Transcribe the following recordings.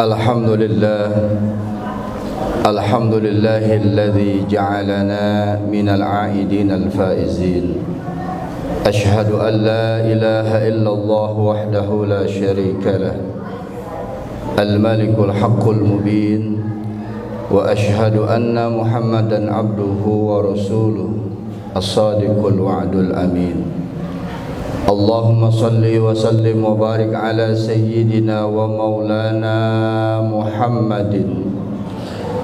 Alhamdulillah, alhamdulillahilladzi ja'alana minal 'aidin al-faizin. Ashhadu an la ilaha illallah wahdahu la syarika lah, al-malikul haqqul mubin, wa ashhadu anna Muhammadan abduhu wa rasuluh, as-sadiqul wa'dul amin. Allahumma salli wa sallim wa barik ala sayyidina wa maulana Muhammadin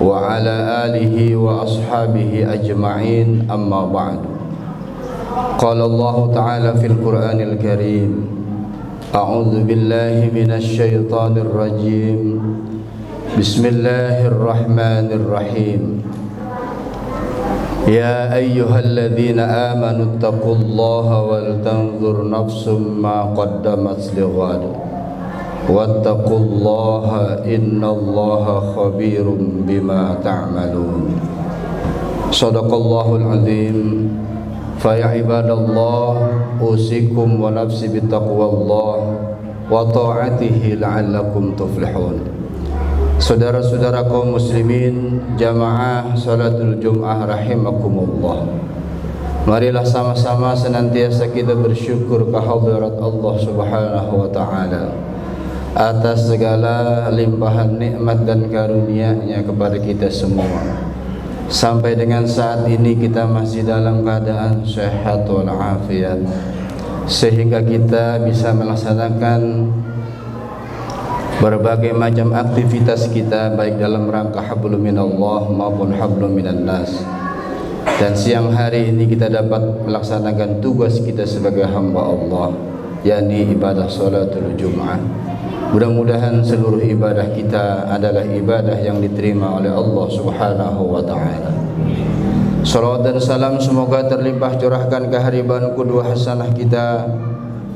wa ala alihi wa ashabihi ajma'in, amma ba'du. Qala Allah ta'ala fil Qur'anil Karim, a'udzu billahi minasy syaithanir rajim. Bismillahirrahmanirrahim. Ya ayyuhalladzina amanu taqullaha wal tanzur nafsum ma qaddamat lighad wattaqullaha innallaha khabirum bima ta'malun. Shadaqallahul azim. Fa ya ibadallah, usikum wa nafsi bittaqwallah wa ta'atihi la'allakum tuflihun. Saudara-saudara kaum muslimin, jamaah salatul Jum'ah rahimakumullah. Marilah sama-sama senantiasa kita bersyukur kehadirat Allah Subhanahu wa taala atas segala limpahan nikmat dan karunia-Nya kepada kita semua. Sampai dengan saat ini kita masih dalam keadaan sehat walafiat, sehingga kita bisa melaksanakan berbagai macam aktivitas kita, baik dalam rangka hablum minallah maupun hablum minan nas. Dan siang hari ini kita dapat melaksanakan tugas kita sebagai hamba Allah, yakni ibadah salatul Jum'ah. Mudah-mudahan seluruh ibadah kita adalah ibadah yang diterima oleh Allah Subhanahu wa taala. Salawat dan salam semoga terlimpah curahkan kehariban qudwah hasanah kita,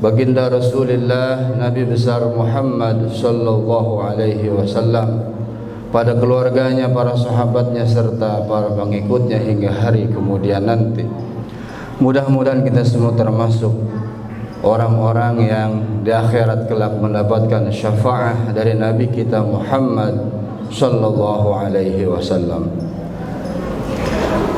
baginda Rasulullah Nabi besar Muhammad sallallahu alaihi wasallam, pada keluarganya, para sahabatnya, serta para pengikutnya hingga hari kemudian nanti. Mudah-mudahan kita semua termasuk orang-orang yang di akhirat kelak mendapatkan syafaat dari Nabi kita Muhammad sallallahu alaihi wasallam.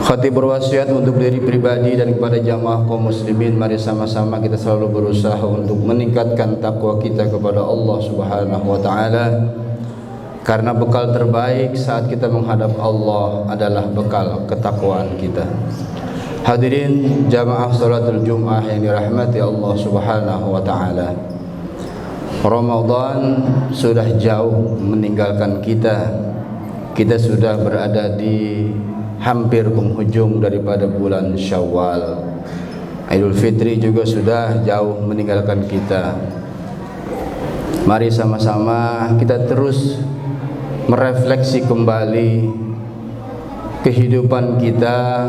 Khatib berwasiat untuk diri pribadi dan kepada jamaah kaum muslimin, mari sama-sama kita selalu berusaha untuk meningkatkan takwa kita kepada Allah Subhanahu wa taala, karena bekal terbaik saat kita menghadap Allah adalah bekal ketakwaan kita. Hadirin jamaah salatul Jum'ah yang dirahmati Allah Subhanahu wa taala. Ramadan sudah jauh meninggalkan kita. Kita sudah berada di hampir penghujung daripada bulan Syawal. Idul Fitri juga sudah jauh meninggalkan kita. Mari sama-sama kita terus merefleksi kembali kehidupan kita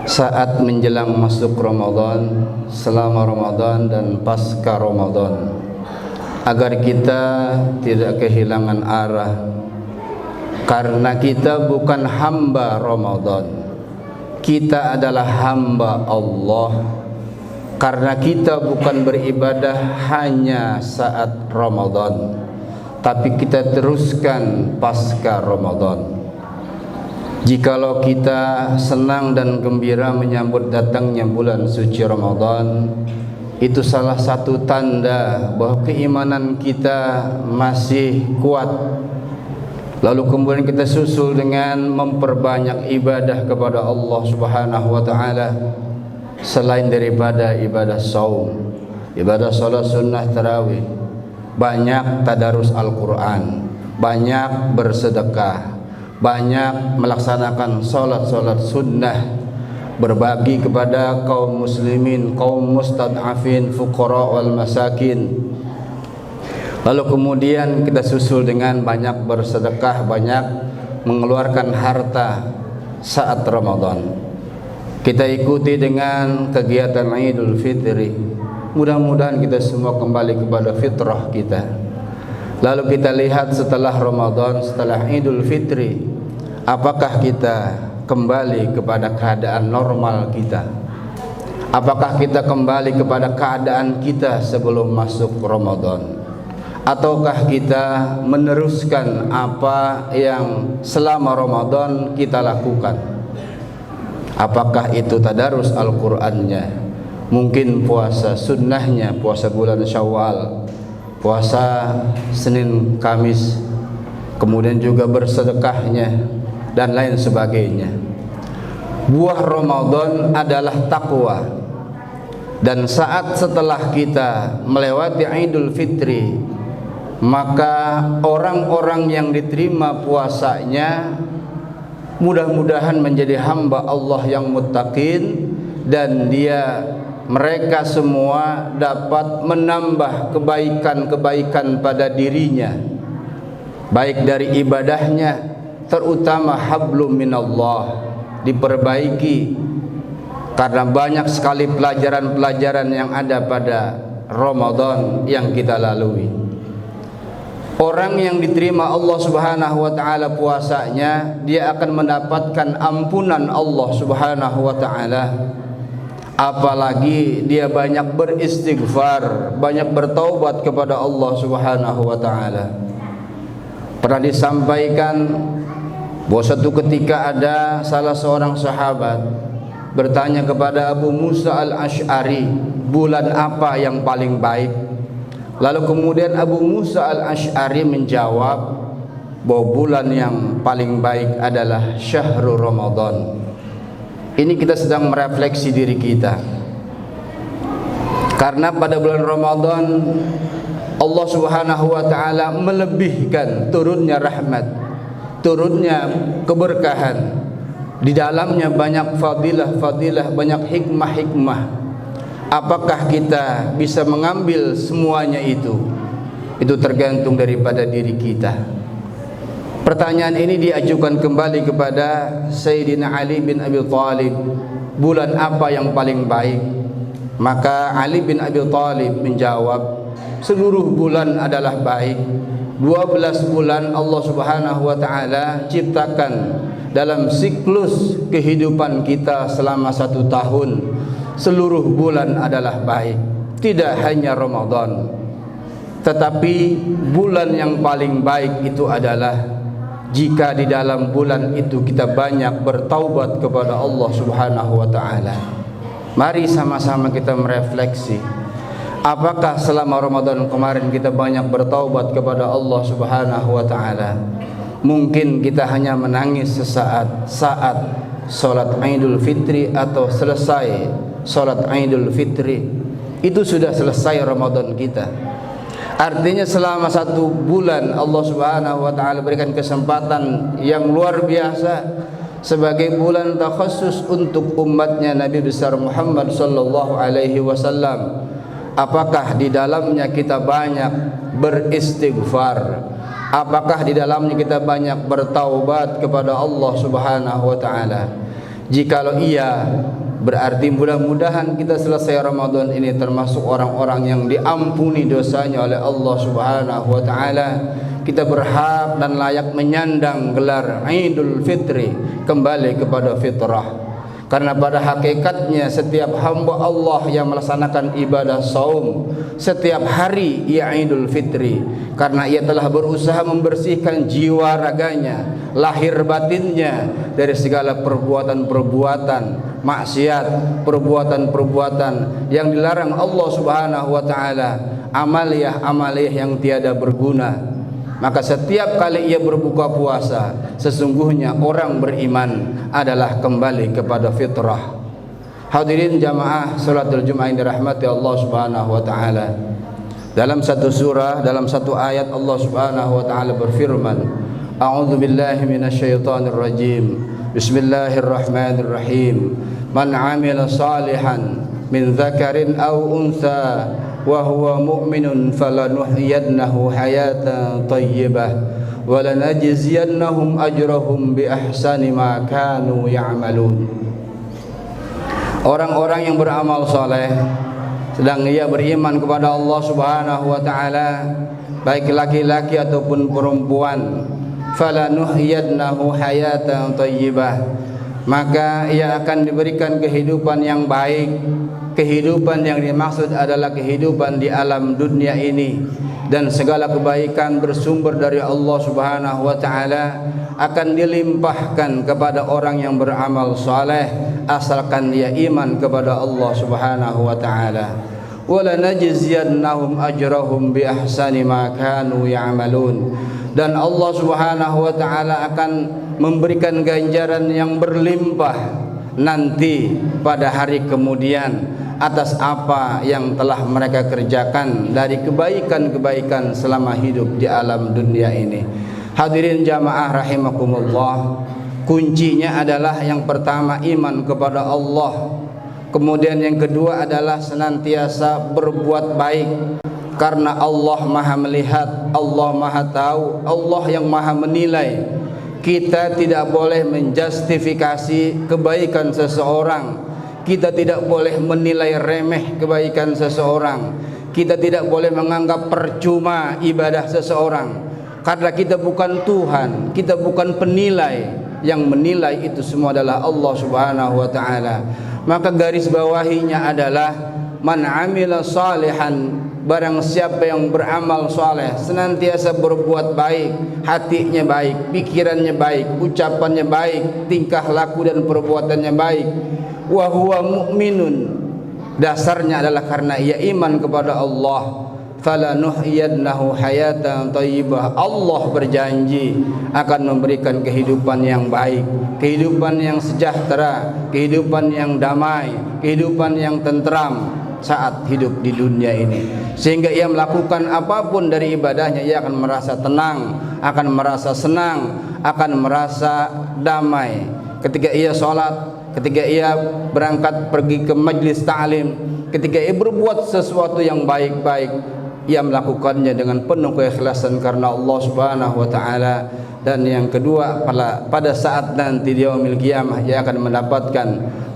saat menjelang masuk Ramadan, selama Ramadan dan pasca Ramadan, agar kita tidak kehilangan arah. Karena kita bukan hamba Ramadan, kita adalah hamba Allah. Karena kita bukan beribadah hanya saat Ramadan, tapi kita teruskan pasca Ramadan. Jikalau kita senang dan gembira menyambut datangnya bulan suci Ramadan, itu salah satu tanda bahwa keimanan kita masih kuat. Lalu kemudian kita susul dengan memperbanyak ibadah kepada Allah Subhanahu wa taala, selain daripada ibadah saum, ibadah salat sunnah tarawih, banyak tadarus Al-Quran, banyak bersedekah, banyak melaksanakan salat-salat sunnah, berbagi kepada kaum muslimin, kaum mustad'afin, fuqara wal masakin. Lalu kemudian kita susul dengan banyak bersedekah, banyak mengeluarkan harta saat Ramadan. Kita ikuti dengan kegiatan Idul Fitri. Mudah-mudahan kita semua kembali kepada fitrah kita. Lalu kita lihat setelah Ramadan, setelah Idul Fitri, apakah kita kembali kepada keadaan normal kita? Apakah kita kembali kepada keadaan kita sebelum masuk Ramadan? ataukah kita meneruskan apa yang selama Ramadan kita lakukan? Apakah itu tadarus Al-Qur'annya, mungkin puasa sunnahnya, puasa bulan Syawal, puasa Senin Kamis, kemudian juga bersedekahnya dan lain sebagainya. Buah Ramadan adalah takwa, dan saat setelah kita melewati Idul Fitri, maka orang-orang yang diterima puasanya mudah-mudahan menjadi hamba Allah yang muttaqin, dan mereka semua dapat menambah kebaikan-kebaikan pada dirinya, baik dari ibadahnya, terutama hablum minallah diperbaiki, karena banyak sekali pelajaran-pelajaran yang ada pada Ramadan yang kita lalui. Orang yang diterima Allah Subhanahu wa taala puasanya, dia akan mendapatkan ampunan Allah Subhanahu wa taala. Apalagi dia banyak beristighfar, banyak bertaubat kepada Allah Subhanahu wa taala. Pernah disampaikan bahwa suatu ketika ada salah seorang sahabat bertanya kepada Abu Musa al-Ash'ari, bulan apa yang paling baik? Lalu kemudian Abu Musa al-Ash'ari menjawab bahwa bulan yang paling baik adalah syahrul Ramadan. Ini kita sedang merefleksi diri kita, karena pada bulan Ramadan Allah Subhanahu wa taala melebihkan turunnya rahmat, turunnya keberkahan. Di dalamnya banyak fadilah-fadilah, banyak hikmah-hikmah. Apakah kita bisa mengambil semuanya itu? Itu tergantung daripada diri kita. Pertanyaan ini diajukan kembali kepada Sayyidina Ali bin Abi Thalib, bulan apa yang paling baik? Maka Ali bin Abi Thalib menjawab, seluruh bulan adalah baik. 12 bulan Allah Subhanahu wa taala ciptakan dalam siklus kehidupan kita selama 1 tahun. Seluruh bulan adalah baik, tidak hanya Ramadan. Tetapi bulan yang paling baik itu adalah jika di dalam bulan itu kita banyak bertaubat kepada Allah Subhanahu wa taala. Mari sama-sama kita merefleksi, apakah selama Ramadan kemarin kita banyak bertaubat kepada Allah Subhanahu wa taala? Mungkin kita hanya menangis sesaat saat salat Idul Fitri atau selesai salat Idul Fitri, itu sudah selesai Ramadan kita. Artinya selama 1 bulan Allah Subhanahu wa taala berikan kesempatan yang luar biasa sebagai bulan takhasus untuk umatnya Nabi besar Muhammad sallallahu alaihi wasallam. Apakah di dalamnya kita banyak beristighfar? Apakah di dalamnya kita banyak bertaubat kepada Allah Subhanahu wa taala? Jikalau iya, berarti mudah-mudahan kita selesai Ramadan ini termasuk orang-orang yang diampuni dosanya oleh Allah Subhanahu wa taala. Kita berhak dan layak menyandang gelar Idul Fitri, kembali kepada fitrah. Karena pada hakikatnya setiap hamba Allah yang melaksanakan ibadah saum setiap hari ia Idul Fitri, karena ia telah berusaha membersihkan jiwa raganya, lahir batinnya dari segala perbuatan-perbuatan maksiat, perbuatan-perbuatan yang dilarang Allah Subhanahu wa taala, amaliyah-amaliyah yang tiada berguna. Maka setiap kali ia berbuka puasa, sesungguhnya orang beriman adalah kembali kepada fitrah. Hadirin jamaah salatul Jumat yang dirahmati Allah Subhanahu wa taala. Dalam satu surah, dalam satu ayat Allah Subhanahu wa taala berfirman, A'udzu billahi minasyaitonir rajim. Bismillahirrahmanirrahim. Man 'amila salihan min dzakarin aw untha wa huwa mu'minun falanuhyiyannahu hayatan thayyibah wa lanajziyannahum ajrahum bi ahsani ma kanu ya'malun. Orang-orang yang beramal saleh sedang ia beriman kepada Allah Subhanahu wa taala, baik laki-laki ataupun perempuan, falanuhyiyannahu hayatan thayyibah, maka ia akan diberikan kehidupan yang baik. Kehidupan yang dimaksud adalah kehidupan di alam dunia ini, dan segala kebaikan bersumber dari Allah Subhanahu wa taala akan dilimpahkan kepada orang yang beramal saleh asalkan dia iman kepada Allah Subhanahu wa taala. Wala najziyannahum ajrahum bi ahsani ma kanu ya'malun. Dan Allah Subhanahu wa taala akan memberikan ganjaran yang berlimpah nanti pada hari kemudian atas apa yang telah mereka kerjakan dari kebaikan-kebaikan selama hidup di alam dunia ini. Hadirin jamaah rahimakumullah, kuncinya adalah yang pertama iman kepada Allah. Kemudian yang kedua adalah senantiasa berbuat baik, karena Allah Maha melihat, Allah Maha tahu, Allah yang Maha menilai. Kita tidak boleh menjustifikasi kebaikan seseorang, kita tidak boleh menilai remeh kebaikan seseorang, kita tidak boleh menganggap percuma ibadah seseorang, karena kita bukan Tuhan, kita bukan penilai. Yang menilai itu semua adalah Allah Subhanahu wa taala. Maka garis bawahinya adalah man amila salihan, barang siapa yang beramal saleh, senantiasa berbuat baik, hatinya baik, pikirannya baik, ucapannya baik, tingkah laku dan perbuatannya baik, wa huwa mu'minun, dasarnya adalah karena ia iman kepada Allah, falanuhyiyannahu hayatan thayyibah. Allah berjanji akan memberikan kehidupan yang baik, kehidupan yang sejahtera, kehidupan yang damai, kehidupan yang tentram saat hidup di dunia ini, sehingga ia melakukan apapun dari ibadahnya ia akan merasa tenang, akan merasa senang, akan merasa damai. Ketika ia sholat, ketika ia berangkat pergi ke majlis ta'lim, ketika ia berbuat sesuatu yang baik-baik, ia melakukannya dengan penuh keikhlasan karena Allah Subhanahu wa taala. Dan yang kedua, pada saat nanti di yaumil qiyamah ia akan mendapatkan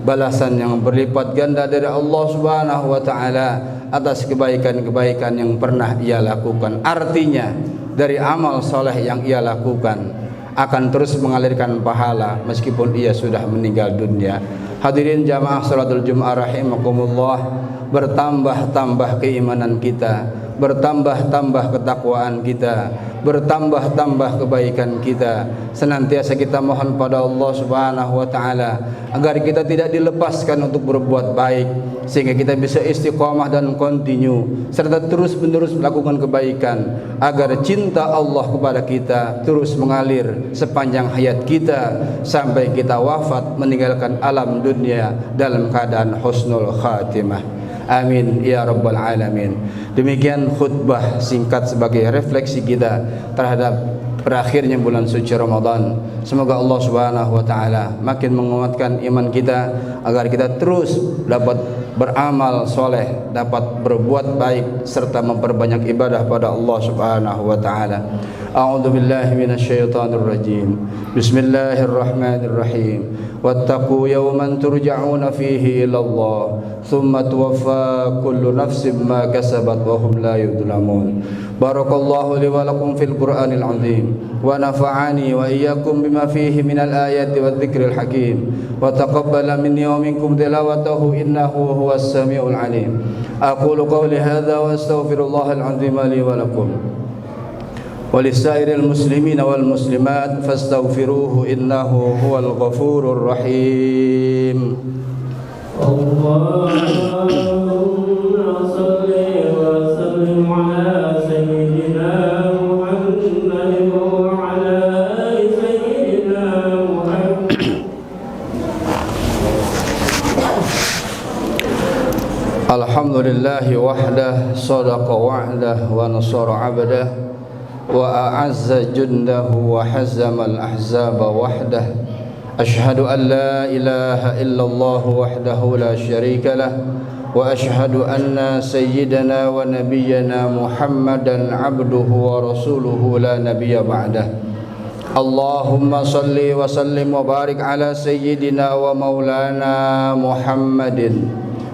balasan yang berlipat ganda dari Allah Subhanahu wa taala atas kebaikan-kebaikan yang pernah ia lakukan. Artinya dari amal soleh yang ia lakukan akan terus mengalirkan pahala meskipun ia sudah meninggal dunia. Hadirin jamaah salatul Jumat rahimakumullah, bertambah-tambah keimanan kita, bertambah-tambah ketakwaan kita, bertambah-tambah kebaikan kita. Senantiasa kita mohon pada Allah Subhanahu wa taala agar kita tidak dilepaskan untuk berbuat baik, sehingga kita bisa istiqamah dan continue serta terus-menerus melakukan kebaikan, agar cinta Allah kepada kita terus mengalir sepanjang hayat kita sampai kita wafat meninggalkan alam dunia dalam keadaan husnul khatimah. Amin ya rabbal alamin. Demikian khutbah singkat sebagai refleksi kita terhadap berakhirnya bulan suci Ramadan. Semoga Allah Subhanahu wa taala makin menguatkan iman kita agar kita terus dapat beramal soleh, dapat berbuat baik serta memperbanyak ibadah pada Allah Subhanahu wa taala. A'udzu billahi minasyaitonir rajim. Bismillahirrahmanirrahim. Wattaqu yawman turja'una fihi ila Allah, thumma tuwaffa kullu nafsin ma kasabat wa hum la yudlamun. Barakallahu li wa lakum fil Qur'anil 'azim wa nafa'ani wa iyyakum bima fihi minal ayati wadh-dhikril hakim wa taqabbala minni wa minkum tilawatahu innahu huwas samiul 'alim. Aqulu qawli hadza wa astaghfirullahal 'azim li wa lakum ولسائر المسلمين والمسلمات فاستغفروه إنه هو الغفور الرحيم. اللهم صل وسلم على سيدنا محمد وعلى آل سيدنا محمد. الحمد لله وحده صدق وعده ونصر عبده وأعز جنده وحزم الأحزاب وحده. أشهد أن لا إله إلا الله وحده لا شريك له وأشهد أن سيدنا ونبينا محمدا عبده ورسوله لا نبي بعده. اللهم صل وسلم وبارك على سيدنا ومولانا محمد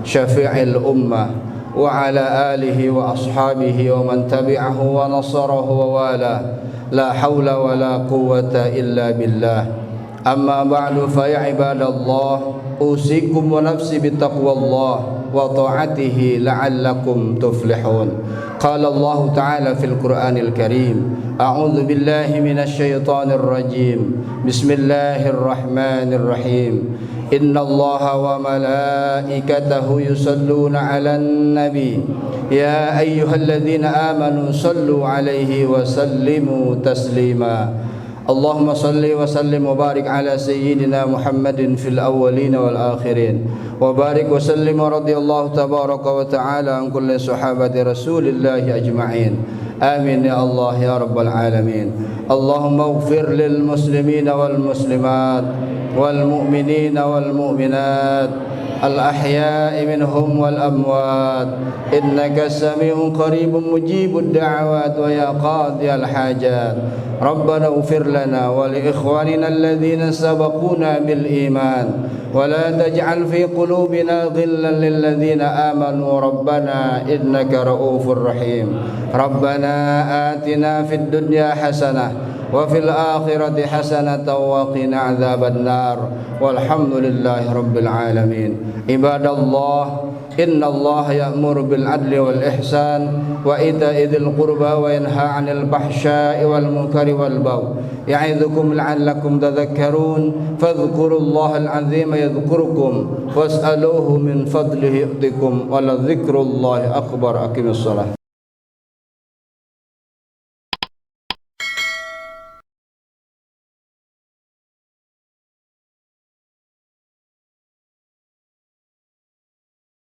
شفيع الأمة وعلى آله وأصحابه ومن تبعه ونصره ووالاه. لا حول ولا قوة إلا بالله. أما بعد فيا عباد الله أوصيكم ونفسي بتقوى الله وطاعته لعلكم تفلحون. قال الله تعالى في القرآن الكريم: أعوذ بالله من الشيطان الرجيم. بسم الله الرحمن الرحيم. إن الله وملائكته يصلون على النبي يا أيها الذين آمنوا صلوا عليه وسلموا تسليما. اللهم صل وسلم وبارك على سيدنا محمد في الأولين والآخرين، وبارك وسلم ورضي الله تبارك وتعالى عن كل صحابة رسول الله أجمعين. آمين يا الله يا رب العالمين. اللهم اغفر للمسلمين والمسلمات والمؤمنين والمؤمنات الأحياء منهم والأموات، إنك سميع قريب مجيب الدعوات ويا قاضي الحاجات. ربنا اغفر لنا ولإخواننا الذين سبقونا بالإيمان ولا تجعل في قلوبنا غلا للذين آمنوا ربنا إنك رؤوف رحيم. ربنا آتنا في الدنيا حسنة وفي الآخرة حسنة وقنا عذاب النار، والحمد لله رب العالمين. عباد الله، إن الله يأمر بالعدل والإحسان وإيتاء ذي القربى وينهى عن الفحشاء والمنكر والبغي يعظكم لعلكم تذكرون. فاذكروا الله العظيم يذكركم واسألوه من فضله يؤتكم ولذكر الله أكبر. أقم الصلاة.